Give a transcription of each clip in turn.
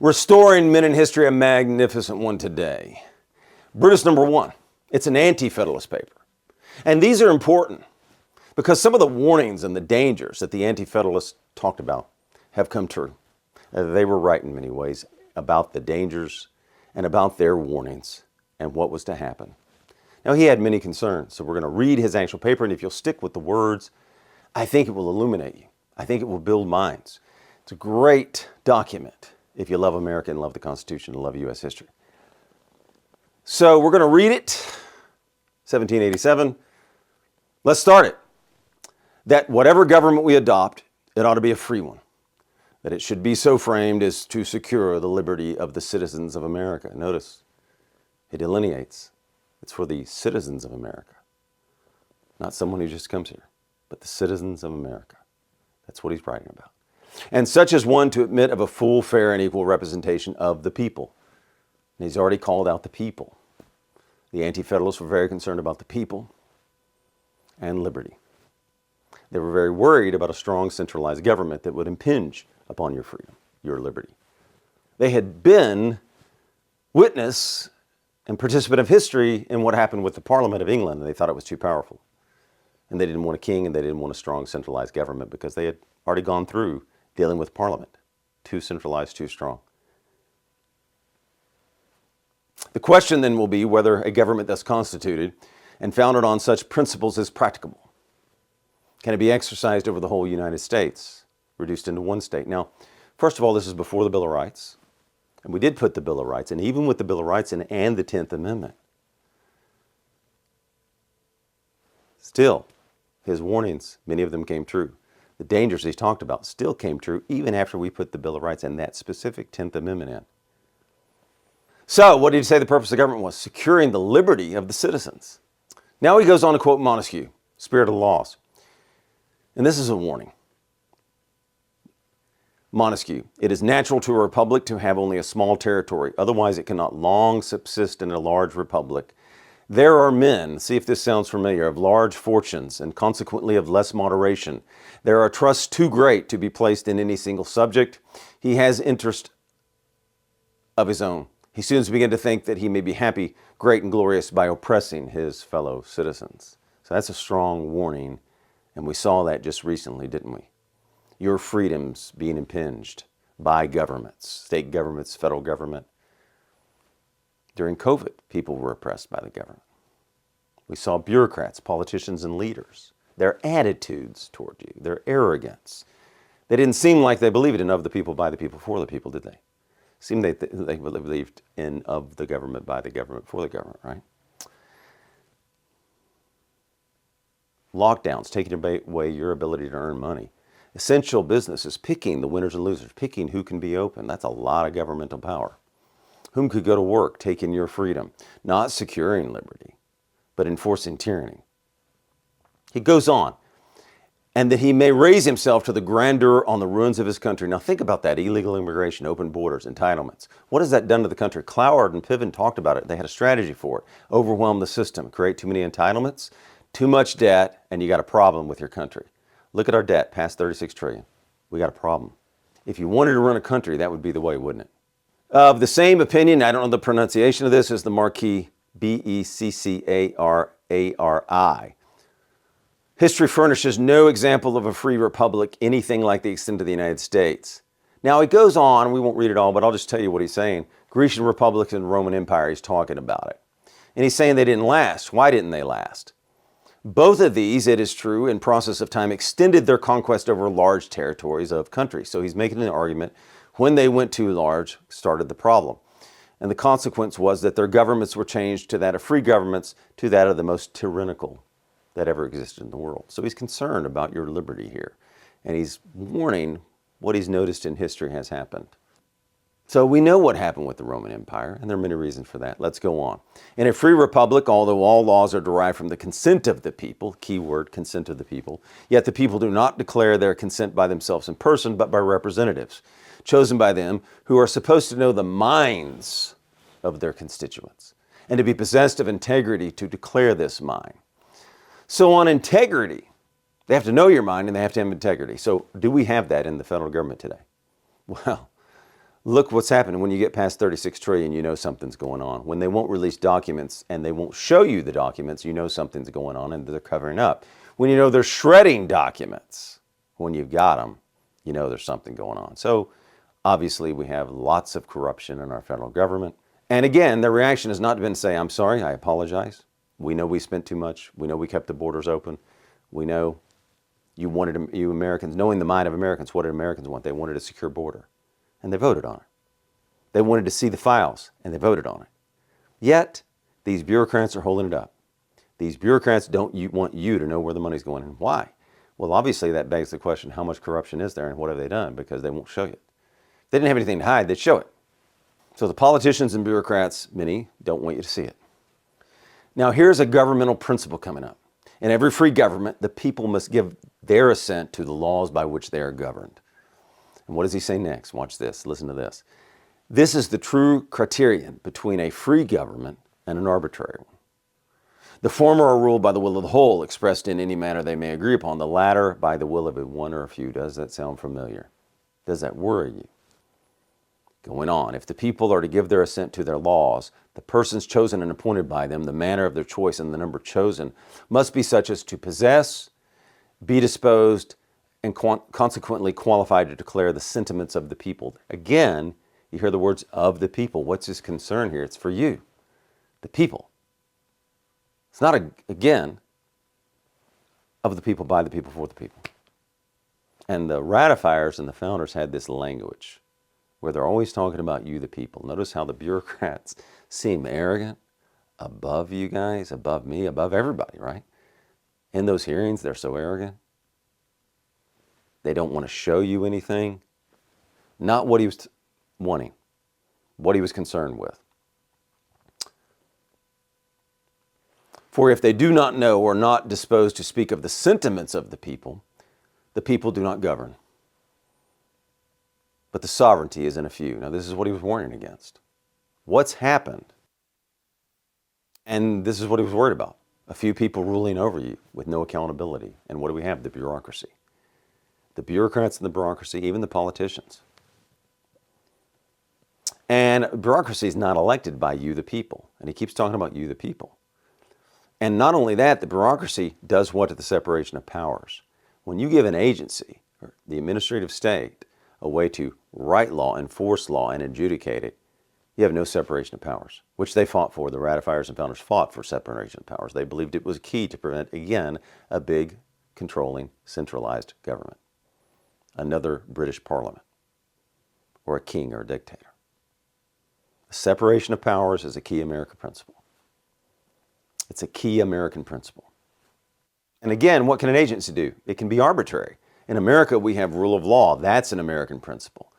Restoring Men in History, a magnificent one today. Brutus number 1. It's an Anti-Federalist paper. And these are important because some of the warnings and the dangers that the Anti-Federalists talked about have come true. They were right in many ways about the dangers and about their warnings and what was to happen. Now, he had many concerns, so we're going to read his actual paper, and if you'll stick with the words, I think it will illuminate you. I think it will build minds. It's a great document if you love America and love the Constitution and love U.S. history. So we're going to read it, 1787. Let's start it. That whatever government we adopt, it ought to be a free one. That it should be so framed as to secure the liberty of the citizens of America. Notice, it delineates. It's for the citizens of America. Not someone who just comes here, but the citizens of America. That's what he's writing about. And such as one to admit of a full, fair, and equal representation of the people. And he's already called out the people. The Anti-Federalists were very concerned about the people and liberty. They were very worried about a strong centralized government that would impinge upon your freedom, your liberty. They had been witness and participant of history in what happened with the Parliament of England, and they thought it was too powerful. And they didn't want a king, and they didn't want a strong centralized government because they had already gone through dealing with Parliament. Too centralized, too strong. The question then will be whether a government thus constituted and founded on such principles is practicable. Can it be exercised over the whole United States, reduced into one state? Now, first of all, this is before the Bill of Rights. And we did put the Bill of Rights, and even with the Bill of Rights and the 10th Amendment, still, his warnings, many of them came true. The dangers he talked about still came true even after we put the Bill of Rights and that specific 10th Amendment in. So, what did he say the purpose of government was? Securing the liberty of the citizens. Now he goes on to quote Montesquieu, Spirit of the Laws. And this is a warning. Montesquieu, it is natural to a republic to have only a small territory. Otherwise, it cannot long subsist in a large republic. There are men, see if this sounds familiar, of large fortunes and consequently of less moderation. There are trusts too great to be placed in any single subject. He has interest of his own. He soon begins to think that he may be happy, great, and glorious by oppressing his fellow citizens. So that's a strong warning, and we saw that just recently, didn't we? Your freedoms being impinged by governments, state governments, federal government. During COVID, people were oppressed by the government. We saw bureaucrats, politicians, and leaders, their attitudes toward you, their arrogance. They didn't seem like they believed in of the people, by the people, for the people, did they? It seemed they believed in of the government, by the government, for the government, right? Lockdowns, taking away your ability to earn money. Essential businesses, picking the winners and losers, picking who can be open. That's a lot of governmental power. Whom could go to work, taking your freedom, not securing liberty, but enforcing tyranny. He goes on, and that he may raise himself to the grandeur on the ruins of his country. Now think about that, illegal immigration, open borders, entitlements. What has that done to the country? Cloward and Piven talked about it. They had a strategy for it. Overwhelm the system, create too many entitlements, too much debt, and you got a problem with your country. Look at our debt, past 36 trillion. We got a problem. If you wanted to run a country, that would be the way, wouldn't it? Of the same opinion, I don't know the pronunciation of this, is the Marquis, Beccari. History furnishes no example of a free republic anything like the extent of the United States. Now he goes on, we won't read it all, but I'll just tell you what he's saying. Grecian republics and Roman Empire, he's talking about it. And he's saying they didn't last. Why didn't they last? Both of these, it is true, in process of time, extended their conquest over large territories of countries. So he's making an argument. When they went too large, started the problem. And the consequence was that their governments were changed to that of free governments, to that of the most tyrannical that ever existed in the world. So he's concerned about your liberty here. And he's warning what he's noticed in history has happened. So we know what happened with the Roman Empire, and there are many reasons for that. Let's go on. In a free republic, although all laws are derived from the consent of the people, key word, consent of the people, yet the people do not declare their consent by themselves in person, but by representatives, chosen by them, who are supposed to know the minds of their constituents, and to be possessed of integrity to declare this mind. So on integrity, they have to know your mind and they have to have integrity. So do we have that in the federal government today? Well, Look what's happened. When you get past 36 trillion, you know something's going on. When they won't release documents and they won't show you the documents, you know something's going on and they're covering up. When you know they're shredding documents, when you've got them, you know there's something going on. So obviously we have lots of corruption in our federal government. And again, the reaction has not been to say, I'm sorry, I apologize. We know we spent too much. We know we kept the borders open. We know you Americans, knowing the mind of Americans, what did Americans want? They wanted a secure border, and they voted on it. They wanted to see the files, and they voted on it. Yet, these bureaucrats are holding it up. These bureaucrats don't want you to know where the money's going and why. Well, obviously, that begs the question, how much corruption is there and what have they done? Because they won't show you. If they didn't have anything to hide, they'd show it. So the politicians and bureaucrats, many, don't want you to see it. Now, here's a governmental principle coming up. In every free government, the people must give their assent to the laws by which they are governed. And what does he say next? Watch this. Listen to this. This is the true criterion between a free government and an arbitrary one. The former are ruled by the will of the whole, expressed in any manner they may agree upon. The latter by the will of a one or a few. Does that sound familiar? Does that worry you? Going on, if the people are to give their assent to their laws, the persons chosen and appointed by them, the manner of their choice and the number chosen, must be such as to possess, be disposed, and consequently qualified to declare the sentiments of the people. Again, you hear the words of the people. What's his concern here? It's for you, the people. It's not, again, of the people, by the people, for the people. And the ratifiers and the founders had this language where they're always talking about you, the people. Notice how the bureaucrats seem arrogant, above you guys, above me, above everybody, right? In those hearings, they're so arrogant. They don't want to show you anything. Not what he was wanting, what he was concerned with. For if they do not know or are not disposed to speak of the sentiments of the people do not govern. But the sovereignty is in a few. Now, this is what he was warning against. What's happened? And this is what he was worried about. A few people ruling over you with no accountability. And what do we have? The bureaucracy. The bureaucrats and the bureaucracy, even the politicians. And bureaucracy is not elected by you, the people. And he keeps talking about you, the people. And not only that, the bureaucracy does what to the separation of powers. When you give an agency, or the administrative state, a way to write law, enforce law, and adjudicate it, you have no separation of powers, which they fought for. The ratifiers and founders fought for separation of powers. They believed it was key to prevent, again, a big, controlling, centralized government. Another British Parliament, or a king or a dictator. Separation of powers is a key American principle. It's a key American principle. And again, what can an agency do? It can be arbitrary. In America, we have rule of law. That's an American principle.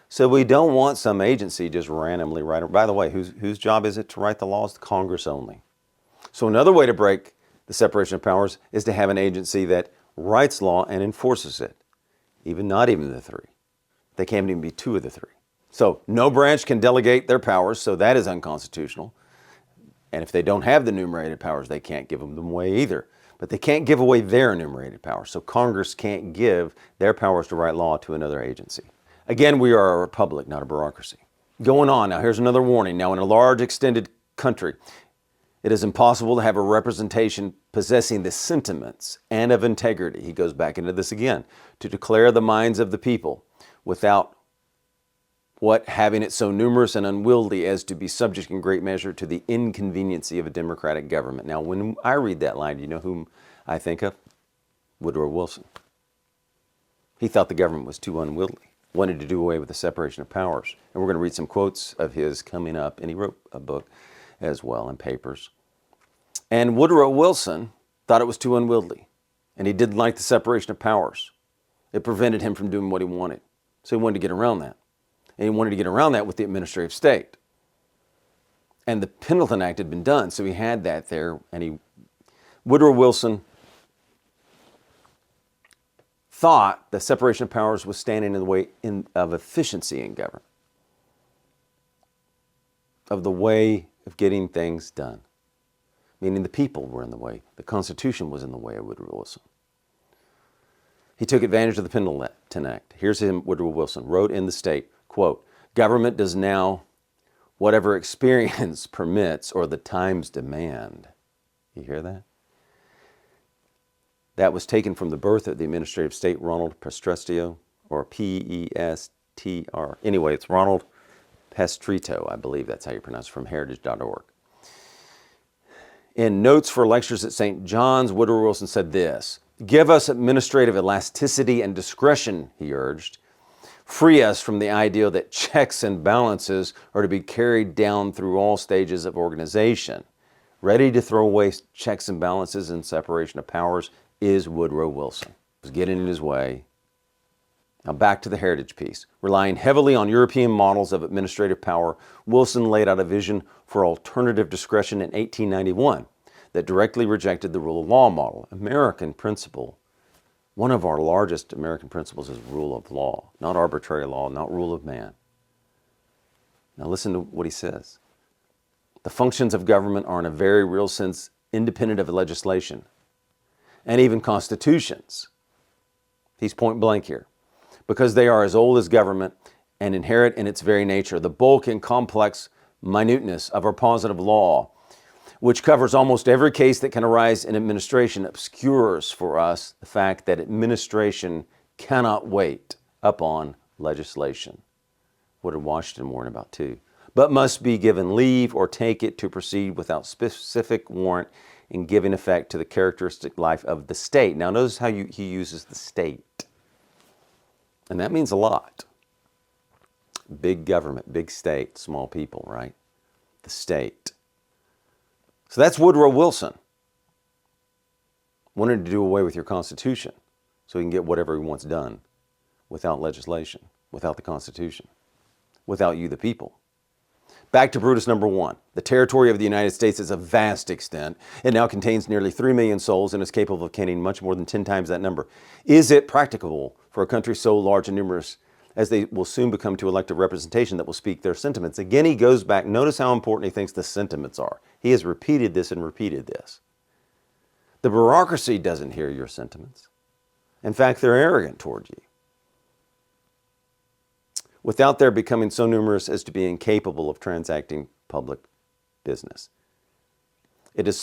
So we don't want some agency just randomly writing. By the way, whose job is it to write the laws? The Congress only. So another way to break the separation of powers is to have an agency that writes law and enforces it. Not even the three. They can't even be two of the three. So no branch can delegate their powers, so that is unconstitutional. And if they don't have the enumerated powers, they can't give them away either. But they can't give away their enumerated powers. So Congress can't give their powers to write law to another agency. Again, we are a republic, not a bureaucracy. Going on, now here's another warning. Now in a large extended country, it is impossible to have a representation possessing the sentiments and of integrity. He goes back into this again. To declare the minds of the people without having it so numerous and unwieldy as to be subject in great measure to the inconveniency of a democratic government. Now, when I read that line, do you know whom I think of? Woodrow Wilson. He thought the government was too unwieldy, wanted to do away with the separation of powers. And we're going to read some quotes of his coming up, and he wrote a book as well and papers. And Woodrow Wilson thought it was too unwieldy, and he didn't like the separation of powers. It prevented him from doing what he wanted. So he wanted to get around that. And he wanted to get around that with the administrative state. And the Pendleton Act had been done, so he had that there. And Woodrow Wilson thought the separation of powers was standing in the way of efficiency in government, of the way of getting things done. Meaning the people were in the way. The Constitution was in the way of Woodrow Wilson. He took advantage of the Pendleton Act. Here's him, Woodrow Wilson, wrote in the state, quote, Government does now whatever experience permits or the times demand. You hear that? That was taken from the birth of the administrative state, Ronald Pestrestio, or P-E-S-T-R. Anyway, it's Ronald Pestrito, I believe that's how you pronounce it, from heritage.org. In Notes for Lectures at St. John's, Woodrow Wilson said this: "Give us administrative elasticity and discretion," he urged. "Free us from the idea that checks and balances are to be carried down through all stages of organization." Ready to throw away checks and balances and separation of powers is Woodrow Wilson. He was getting in his way. Now back to the heritage piece. Relying heavily on European models of administrative power, Wilson laid out a vision for alternative discretion in 1891 that directly rejected the rule of law model, American principle. One of our largest American principles is rule of law, not arbitrary law, not rule of man. Now listen to what he says. "The functions of government are in a very real sense independent of legislation and even constitutions." He's point blank here. "Because they are as old as government and inherit in its very nature the bulk and complex minuteness of our positive law, which covers almost every case that can arise in administration, obscures for us the fact that administration cannot wait upon legislation." What did Washington warn about too? "But must be given leave or take it to proceed without specific warrant in giving effect to the characteristic life of the state." Now notice how he uses the state. And that means a lot. Big government, big state, small people, right? The state. So that's Woodrow Wilson. Wanted to do away with your Constitution so he can get whatever he wants done without legislation, without the Constitution, without you, the people. Back to Brutus number 1. The territory of the United States is of vast extent. It now contains nearly 3 million souls and is capable of containing much more than 10 times that number. Is it practicable for a country so large and numerous as they will soon become to elect a representation that will speak their sentiments? Again, he goes back. Notice how important he thinks the sentiments are. He has repeated this and repeated this. The bureaucracy doesn't hear your sentiments. In fact, they're arrogant toward you, without their becoming so numerous as to be incapable of transacting public business. It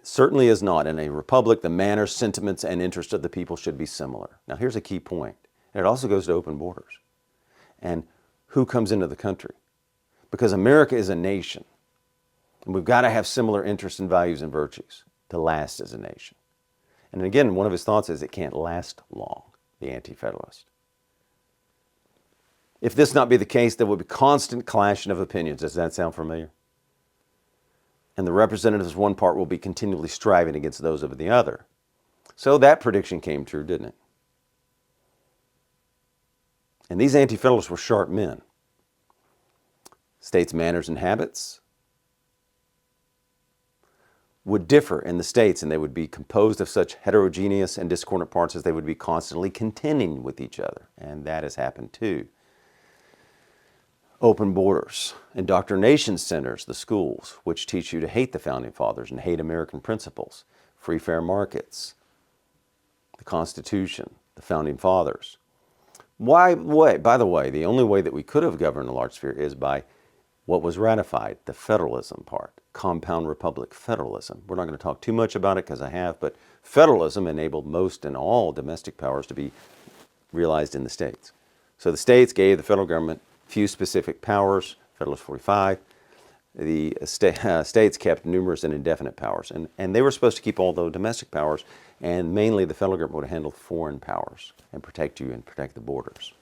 certainly is not. In a republic, the manners, sentiments, and interests of the people should be similar. Now here's a key point. And it also goes to open borders and who comes into the country. Because America is a nation, and we've got to have similar interests and values and virtues to last as a nation. And again, one of his thoughts is it can't last long, the Anti-Federalist. If this not be the case, there will be constant clashing of opinions. Does that sound familiar? And the representatives of one part will be continually striving against those of the other. So that prediction came true, didn't it? And these Anti-Federalists were sharp men. States' manners and habits would differ in the states, and they would be composed of such heterogeneous and discordant parts as they would be constantly contending with each other. And that has happened too. Open borders, indoctrination centers, the schools, which teach you to hate the Founding Fathers and hate American principles, free fair markets, the Constitution, the Founding Fathers. By the way, the only way that we could have governed a large sphere is by what was ratified, the federalism part, compound republic federalism. We're not going to talk too much about it because I have, but federalism enabled most and all domestic powers to be realized in the states. So the states gave the federal government few specific powers, Federalist 45. The states kept numerous and indefinite powers, and they were supposed to keep all the domestic powers, and mainly the federal government would handle foreign powers and protect you and protect the borders.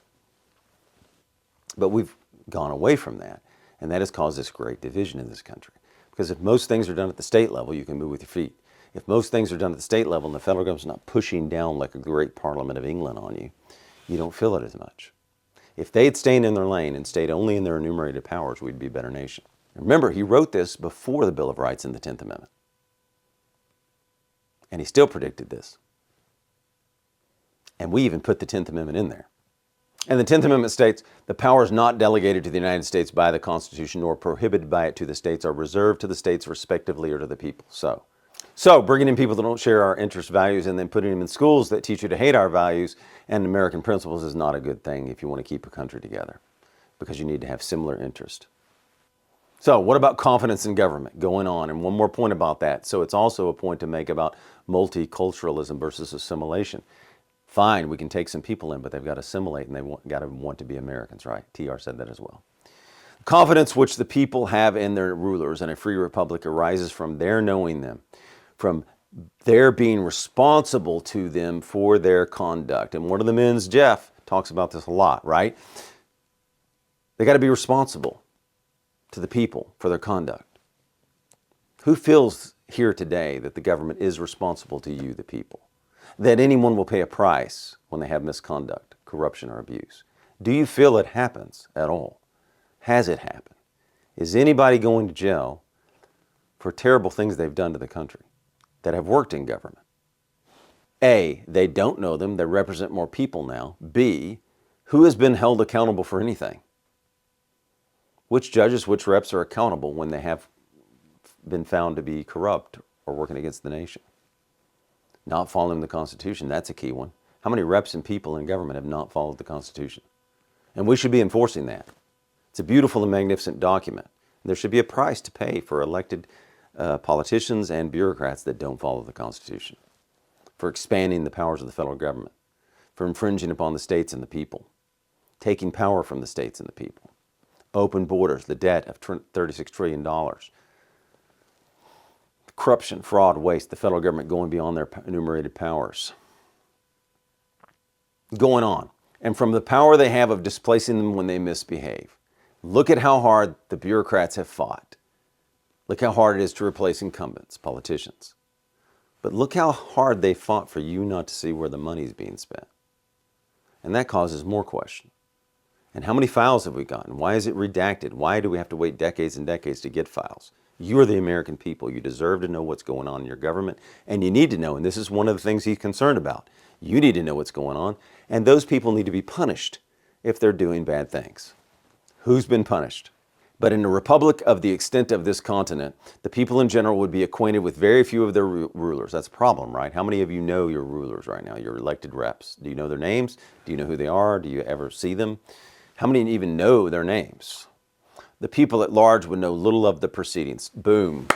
But we've gone away from that, and that has caused this great division in this country. Because if most things are done at the state level, you can move with your feet. If most things are done at the state level and the federal government's not pushing down like a great Parliament of England on you, you don't feel it as much. If they had stayed in their lane and stayed only in their enumerated powers, we'd be a better nation. Remember, he wrote this before the Bill of Rights and the 10th Amendment. And he still predicted this. And we even put the 10th Amendment in there. And the 10th Amendment states, the powers not delegated to the United States by the Constitution nor prohibited by it to the states are reserved to the states respectively or to the people. So bringing in people that don't share our interest values and then putting them in schools that teach you to hate our values and American principles is not a good thing if you want to keep a country together. because you need to have similar interest. So what about confidence in government going on? And one more point about that. So it's also a point to make about multiculturalism versus assimilation. Fine, we can take some people in, but they've got to assimilate and they've got to want to be Americans, right? TR said that as well. Confidence which the people have in their rulers in a free republic arises from their knowing them, from their being responsible to them for their conduct. And one of the men's, Jeff, talks about this a lot, right? They got to be responsible to the people for their conduct. Who feels here today that the government is responsible to you, the people? That anyone will pay a price when they have misconduct, corruption, or abuse? Do you feel it happens at all? Has it happened? Is anybody going to jail for terrible things they've done to the country that have worked in government? A, they don't know them. They represent more people now. B, who has been held accountable for anything? Which judges, which reps are accountable when they have been found to be corrupt or working against the nation? Not following the Constitution, that's a key one. How many reps and people in government have not followed the Constitution? And we should be enforcing that. It's a beautiful and magnificent document. There should be a price to pay for elected politicians and bureaucrats that don't follow the Constitution, for expanding the powers of the federal government, for infringing upon the states and the people, taking power from the states and the people, open borders, the debt of $36 trillion, corruption, fraud, waste, the federal government going beyond their enumerated powers. Going on. And from the power they have of displacing them when they misbehave. Look at how hard the bureaucrats have fought. Look how hard it is to replace incumbents, politicians. But look how hard they fought for you not to see where the money is being spent. And that causes more question. And how many files have we gotten? Why is it redacted? Why do we have to wait decades and decades to get files? You are the American people. You deserve to know what's going on in your government. And you need to know, and this is one of the things he's concerned about. You need to know what's going on. And those people need to be punished if they're doing bad things. Who's been punished? But in a republic of the extent of this continent, the people in general would be acquainted with very few of their rulers. That's a problem, right? How many of you know your rulers right now, your elected reps? Do you know their names? Do you know who they are? Do you ever see them? How many even know their names? The people at large would know little of the proceedings. Boom.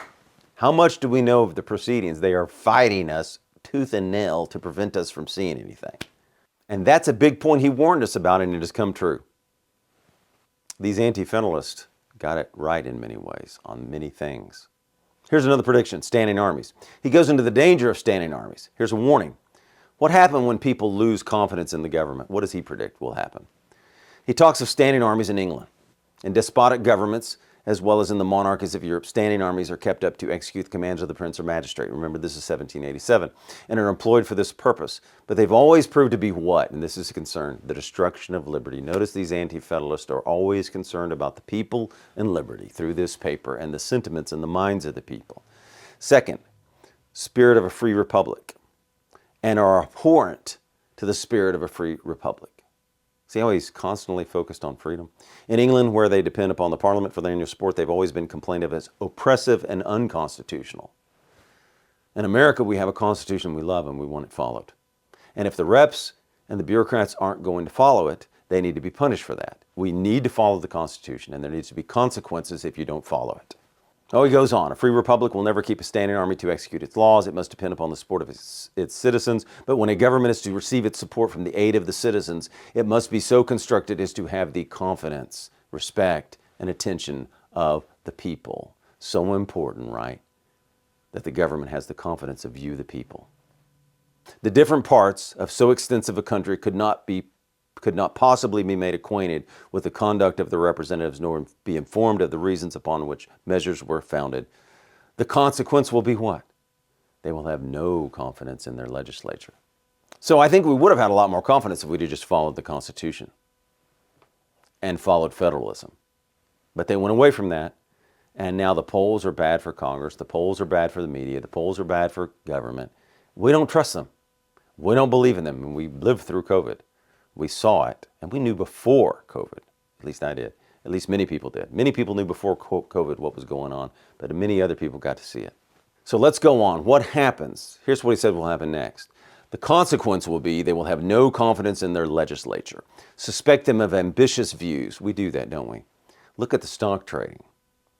How much do we know of the proceedings? They are fighting us tooth and nail to prevent us from seeing anything. And that's a big point he warned us about, and it has come true. These Anti-Federalists got it right in many ways, on many things. Here's another prediction, standing armies. He goes into the danger of standing armies. Here's a warning. What happens when people lose confidence in the government? What does he predict will happen? He talks of standing armies in England. In despotic governments, as well as in the monarchies of Europe, standing armies are kept up to execute the commands of the prince or magistrate. Remember, this is 1787, and are employed for this purpose. But they've always proved to be what? And this is a concern, the destruction of liberty. Notice these Anti-Federalists are always concerned about the people and liberty through this paper and the sentiments and the minds of the people. Second, spirit of a free republic, and are abhorrent to the spirit of a free republic. See how he's constantly focused on freedom? In England, where they depend upon the Parliament for their annual support, they've always been complained of as oppressive and unconstitutional. In America, we have a constitution we love and we want it followed. And if the reps and the bureaucrats aren't going to follow it, they need to be punished for that. We need to follow the Constitution, and there needs to be consequences if you don't follow it. Oh, he goes on. A free republic will never keep a standing army to execute its laws. It must depend upon the support of its citizens. But when a government is to receive its support from the aid of the citizens, it must be so constructed as to have the confidence, respect, and attention of the people. So important, right? That the government has the confidence of you, the people. The different parts of so extensive a country could not possibly be made acquainted with the conduct of the representatives, nor be informed of the reasons upon which measures were founded. The consequence will be what? They will have no confidence in their legislature. So I think we would have had a lot more confidence if we'd have just followed the Constitution and followed federalism. But they went away from that, and now the polls are bad for Congress, the polls are bad for the media, the polls are bad for government. We don't trust them. We don't believe in them, and we lived through COVID. We saw it, and we knew before COVID. At least I did. At least many people did. Many people knew before COVID what was going on, but many other people got to see it. So let's go on. What happens? Here's what he said will happen next. The consequence will be they will have no confidence in their legislature, suspect them of ambitious views. We do that, don't we? Look at the stock trading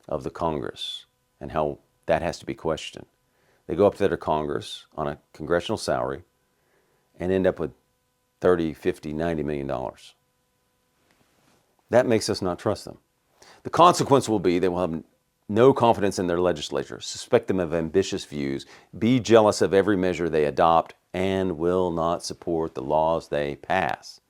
of the Congress and how that has to be questioned. They go up to their Congress on a congressional salary and end up with $30, $50, $90 million. That makes us not trust them. The consequence will be they will have no confidence in their legislature, suspect them of ambitious views, be jealous of every measure they adopt, and will not support the laws they pass.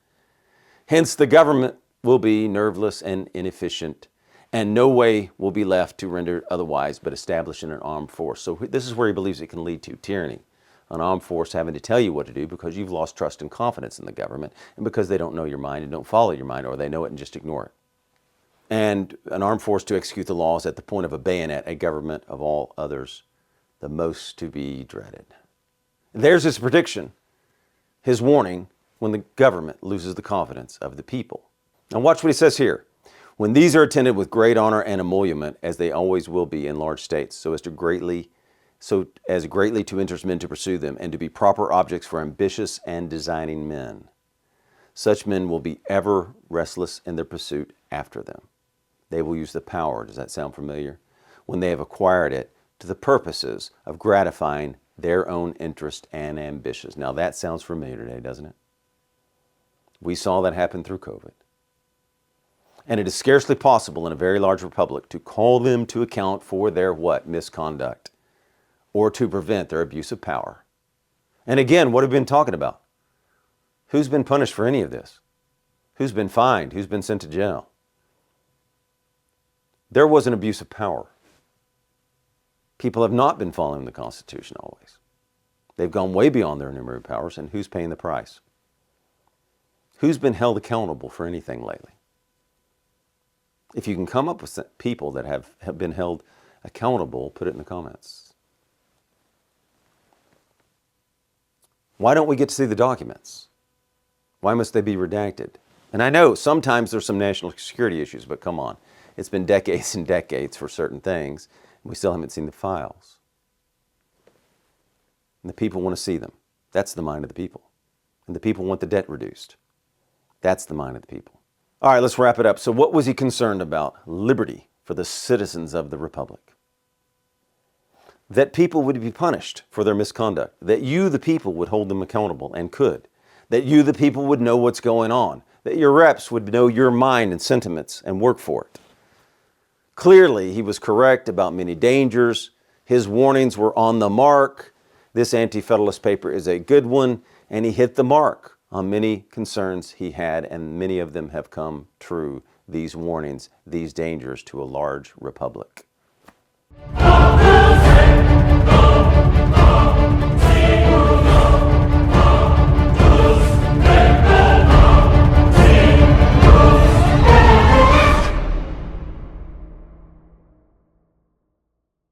Hence, the government will be nerveless and inefficient, and no way will be left to render it otherwise but establishing an armed force. So this is where he believes it can lead to tyranny. An armed force having to tell you what to do because you've lost trust and confidence in the government, and because they don't know your mind and don't follow your mind, or they know it and just ignore it. And an armed force to execute the laws at the point of a bayonet, a government of all others, the most to be dreaded. There's his prediction, his warning, when the government loses the confidence of the people. Now watch what he says here. When these are attended with great honor and emolument, as they always will be in large states, so as greatly to interest men to pursue them, and to be proper objects for ambitious and designing men. Such men will be ever restless in their pursuit after them. They will use the power, does that sound familiar? When they have acquired it, to the purposes of gratifying their own interest and ambitions. Now that sounds familiar today, doesn't it? We saw that happen through COVID. And it is scarcely possible in a very large republic to call them to account for their what? Misconduct, or to prevent their abuse of power. And again, what have we been talking about? Who's been punished for any of this? Who's been fined? Who's been sent to jail? There was an abuse of power. People have not been following the Constitution always. They've gone way beyond their enumerated powers, and who's paying the price? Who's been held accountable for anything lately? If you can come up with people that have been held accountable, put it in the comments. Why don't we get to see the documents? Why must they be redacted? And I know sometimes there's some national security issues, but come on. It's been decades and decades for certain things, and we still haven't seen the files. And the people want to see them. That's the mind of the people. And the people want the debt reduced. That's the mind of the people. All right, let's wrap it up. So what was he concerned about? Liberty for the citizens of the republic. That people would be punished for their misconduct. That you, the people, would hold them accountable and could. That you, the people, would know what's going on. That your reps would know your mind and sentiments and work for it. Clearly, he was correct about many dangers. His warnings were on the mark. This Anti-Federalist paper is a good one, and he hit the mark on many concerns he had, and many of them have come true, these warnings, these dangers to a large republic.